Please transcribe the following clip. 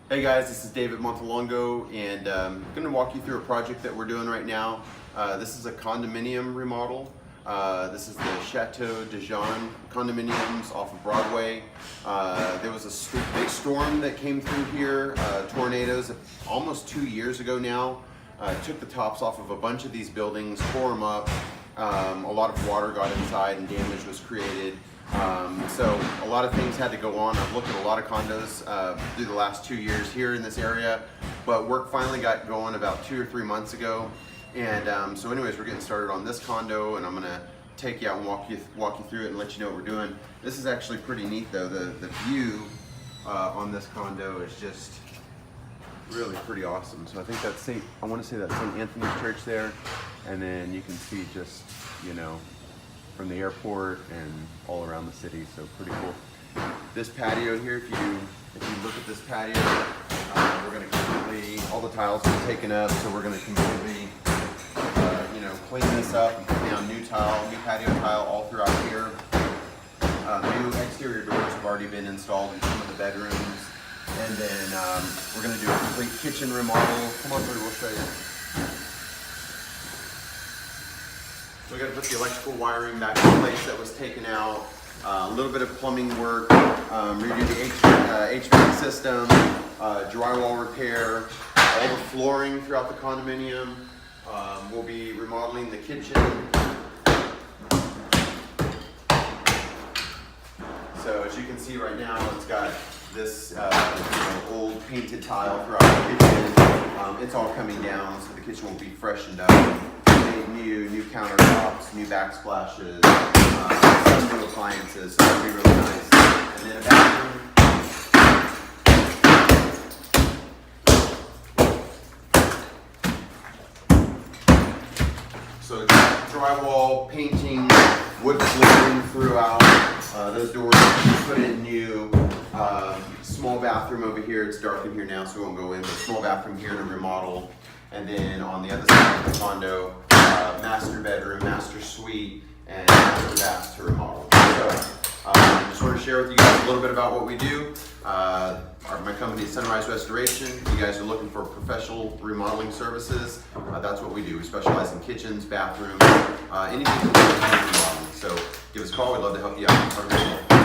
Hey guys, this is David Montelongo, and I'm going to walk you through a project that we're doing right now. This is a condominium remodel. This is the Chateau de Jean condominiums off of Broadway. There was a big storm that came through here, tornadoes, almost 2 years ago now. Took the tops off of a bunch of these buildings, tore them up. A lot of water got inside and damage was created. So a lot of things had to go on. I've looked at a lot of condos through the last 2 years here in this area, but work finally got going about 2 or 3 months ago. And so anyways, we're getting started on this condo, and I'm gonna take you out and walk you through it and let you know what we're doing. This is actually pretty neat though. The view on this condo is just really pretty awesome. So I think that's I want to say that's St. Anthony's Church there, and then you can see just, you know, from the airport and all around the city, so pretty cool. This patio here, if you look at this patio, we're going to completely, all the tiles are taken up, so we're going to completely, clean this up and put down new patio tile all throughout here. New exterior doors have already been installed in some of the bedrooms, and then we're going to do a complete kitchen remodel. Come on through, we'll show you. We got to put the electrical wiring back in place that was taken out, a little bit of plumbing work, redo the HVAC system, drywall repair, all the flooring throughout the condominium. We'll be remodeling the kitchen. So as you can see right now, it's got this old painted tile throughout the kitchen. It's all coming down, so the kitchen will be freshened up. New countertops, new backsplashes, some new appliances, so that'll be really nice. And then a bathroom. So drywall, painting, wood flooring throughout. Those doors put in new. Small bathroom over here. It's dark in here now, so we won't go in, but small bathroom here to remodel. And then on the other side of the condo, master bedroom, master suite, and master bath to remodel. So just want to share with you guys a little bit about what we do. My company is Sunrise Restoration. If you guys are looking for professional remodeling services, that's what we do. We specialize in kitchens, bathrooms, anything that we do remodeling. So give us a call. We'd love to help you out.